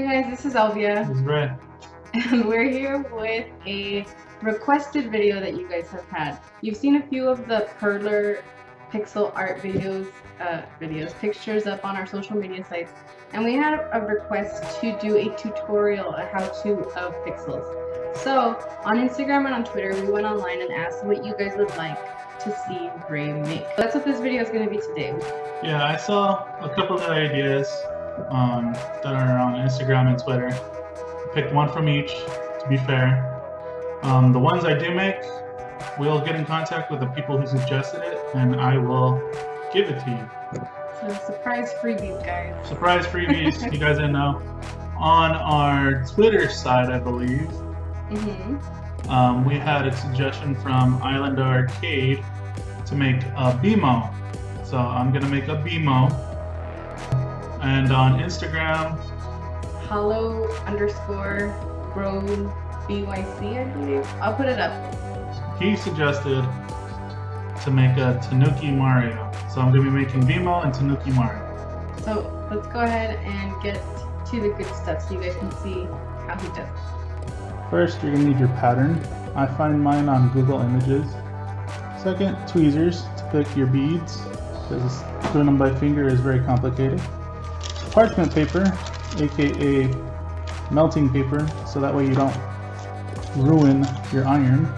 guys, this is Elvia. This is Ray. And we're here with a requested video that you guys have had. You've seen a few of the Perler pixel art pictures up on our social media sites, and we had a request to do a tutorial, a how-to of pixels. So on Instagram and on Twitter, we went online and asked what you guys would like to see Ray make. That's what this video is going to be today. Yeah, I saw a couple of ideas that are on Instagram and Twitter. I picked one from each, to be fair. The ones I do make, we'll get in contact with the people who suggested it, and I will give it to you. So surprise freebies, guys. Surprise freebies, you guys didn't know. On our Twitter side, I believe, we had a suggestion from Island Arcade to make a BMO. So I'm gonna make a BMO. And on Instagram, hollow_grown BYC, I believe. I'll put it up. He suggested to make a Tanuki Mario. So I'm gonna be making BMO and Tanuki Mario. So let's go ahead and get to the good stuff so you guys can see how he does it. First, you're gonna need your pattern. I find mine on Google Images. Second, tweezers to pick your beads, because doing them by finger is very complicated. Parchment paper, aka melting paper, so that way you don't ruin your iron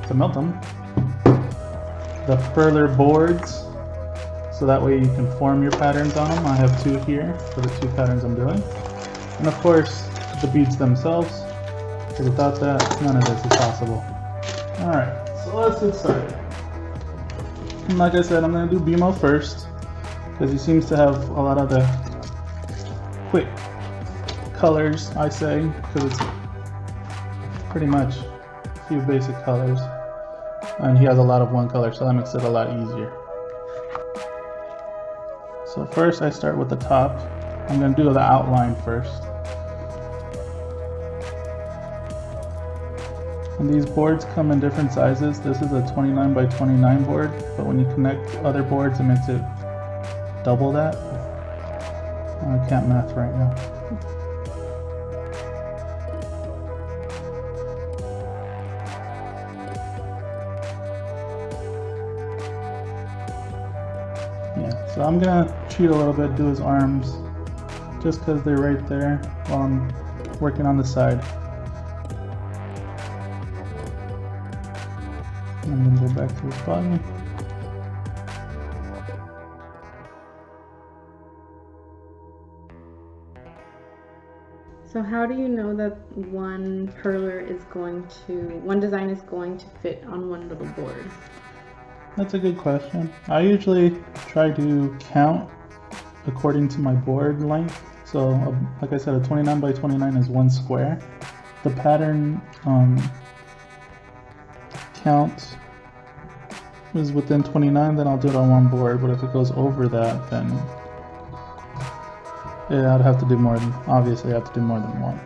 to melt them. The Perler boards, so that way you can form your patterns on them. I have two here for the two patterns I'm doing. And of course, the beads themselves, because without that, none of this is possible. Alright, so let's get started. And like I said, I'm going to do BMO first, because he seems to have a lot of the quick colors, I say, because it's pretty much a few basic colors. And he has a lot of one color, so that makes it a lot easier. So first I start with the top. I'm going to do the outline first. And these boards come in different sizes. This is a 29 by 29 board, but when you connect other boards, it makes it double that. I can't math right now. Yeah, so I'm gonna cheat a little bit, do his arms, just because they're right there while I'm working on the side. I'm going to go back to his body. So how do you know that one design is going to fit on one little board? That's a good question. I usually try to count according to my board length. So like I said, a 29 by 29 is one square. The pattern count is within 29, then I'll do it on one board, but if it goes over that, then yeah, I'd have to do more than, obviously I have to do more than one.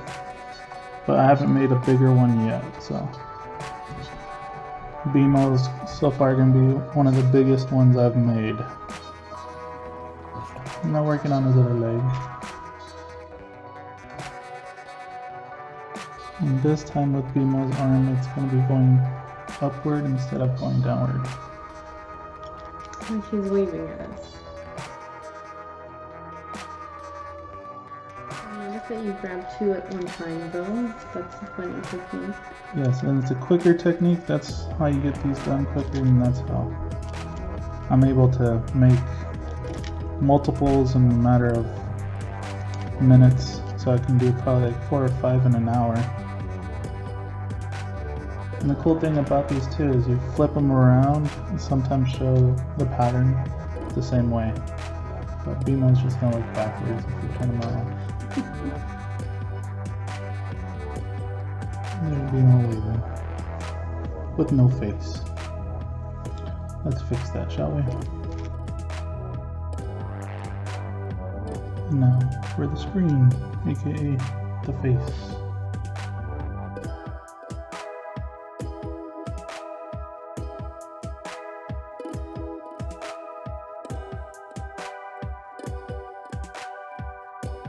But I haven't made a bigger one yet, so BMO is so far going to be one of the biggest ones I've made. I'm not working on his other leg. And this time with BMO's arm, it's going to be going upward instead of going downward. And he's waving at us. I notice that you grab two at one time though. That's a funny technique. Yes, and it's a quicker technique. That's how you get these done quicker, and that's how I'm able to make multiples in a matter of minutes. So I can do probably like 4 or 5 in an hour. And the cool thing about these too is you flip them around and sometimes show the pattern the same way. But BMO's just gonna look backwards if you turn them around. There's BMO waving. With no face. Let's fix that, shall we? Now for the screen, aka the face.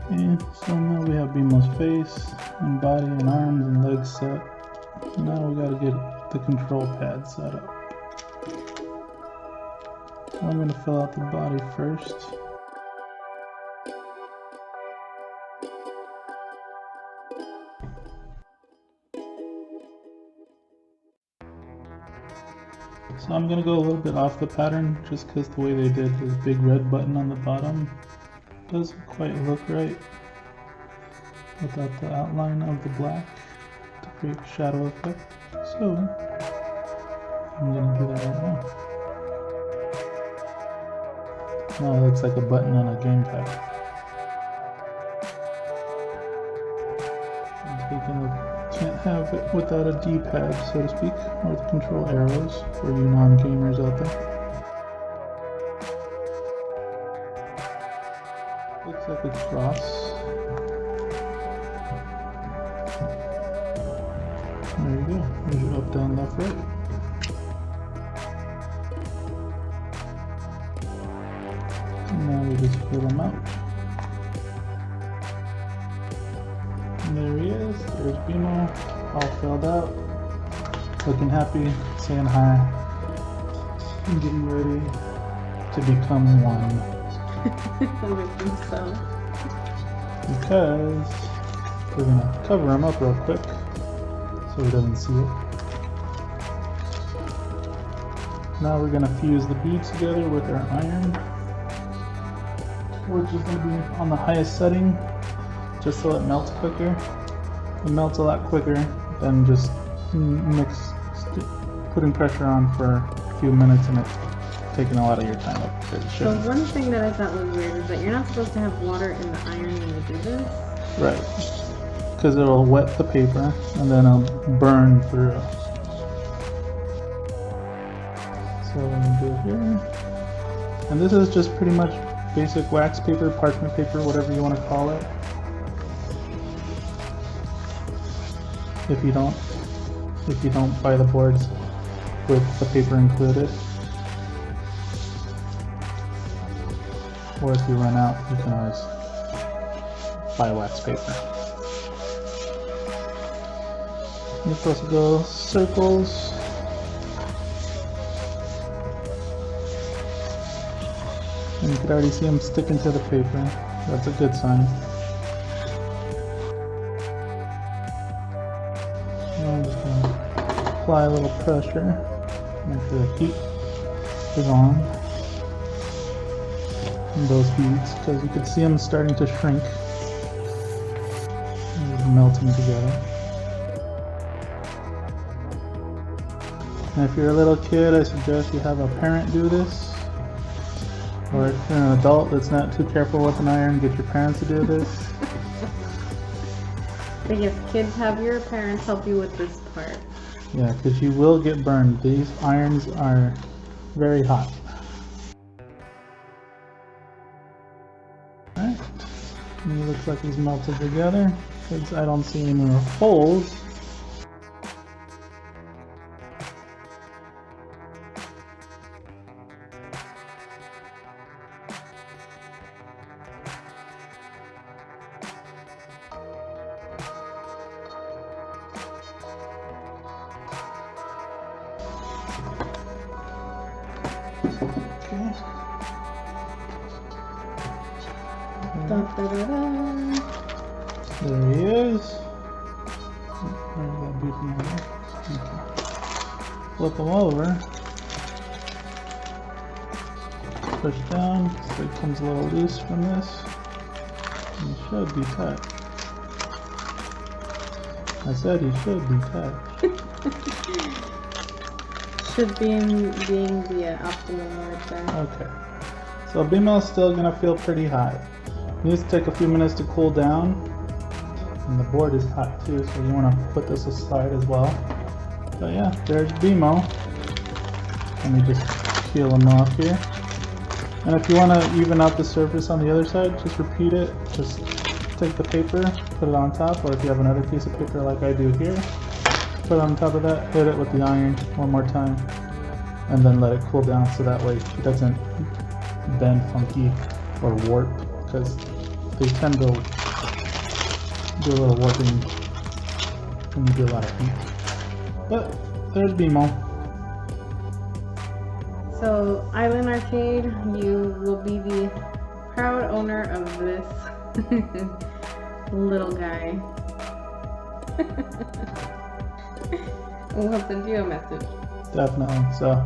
Okay, so now we have BMO's face and body and arms and legs set. Now we gotta get the control pad set up. So I'm gonna fill out the body first. So I'm gonna go a little bit off the pattern just because the way they did this big red button on the bottom doesn't quite look right without the outline of the black to create a shadow effect. So I'm gonna do that right now. Now it looks like a button on a gamepad. Can't have it without a D-pad, so to speak, or the control arrows for you non-gamers out there. Looks like a cross. There you go. There's your up, down, left, right. And now we just fill them out. And there he is. There's BMO, all filled out, looking happy, saying hi, and getting ready to become one. I would think so. Because we're gonna cover him up real quick so he doesn't see it. Now we're gonna fuse the beads together with our iron, which is gonna be on the highest setting, just so it melts quicker. It melts a lot quicker than just putting pressure on for a few minutes and it's taking a lot of your time up. So one thing that I thought was weird is that you're not supposed to have water in the iron when you do this. Right. Because it'll wet the paper and then it'll burn through. So I'm gonna do it here. And this is just pretty much basic wax paper, parchment paper, whatever you want to call it. If you don't buy the boards with the paper included, or if you run out, you can always buy wax paper. You're supposed to go circles. And you can already see them sticking to the paper. That's a good sign. I'm just going to apply a little pressure, make sure the heat is on in those beads, because you can see them starting to shrink and melting together. And if you're a little kid, I suggest you have a parent do this, or if you're an adult that's not too careful with an iron, get your parents to do this. I guess kids, have your parents help you with this part. Yeah, because you will get burned. These irons are very hot. Alright, and it looks like he's melted together, because I don't see any more holes. Okay. Da, da, da, da. There he is. Flip him over. Push down so it comes a little loose from this. And it should be tight. I said he should be tight. Should be being the optimum right there. Okay. So BMO is still going to feel pretty hot. It needs to take a few minutes to cool down. And the board is hot too, so you want to put this aside as well. But yeah, there's BMO. Let me just peel them off here. And if you want to even out the surface on the other side, just repeat it. Just take the paper, put it on top, or if you have another piece of paper like I do here, put it on top of that, hit it with the iron one more time, and then let it cool down so that way it doesn't bend funky or warp, because they tend to do a little warping when you do a lot of heat. But there's BMO. So, Island Arcade, you will be the proud owner of this little guy. We'll send you a message. Definitely. So,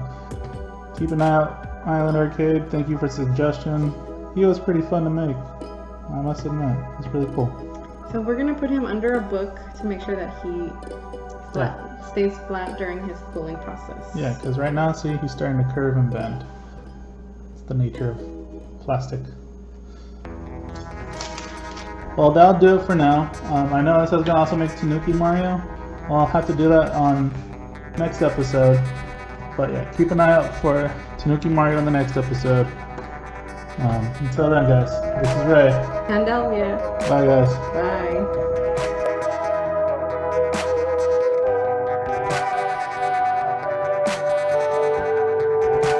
keep an eye out, Island Arcade. Thank you for the suggestion. He was pretty fun to make, I must admit. It's really cool. So we're gonna put him under a book to make sure that he stays flat during his cooling process. Yeah, because right now, see, he's starting to curve and bend. It's the nature of plastic. Well, that'll do it for now. I know this is gonna also make Tanuki Mario. Well, I'll have to do that on next episode. But yeah, keep an eye out for Tanuki Mario in the next episode. Until then, guys, this is Ray. And Elvia. Bye, guys. Bye.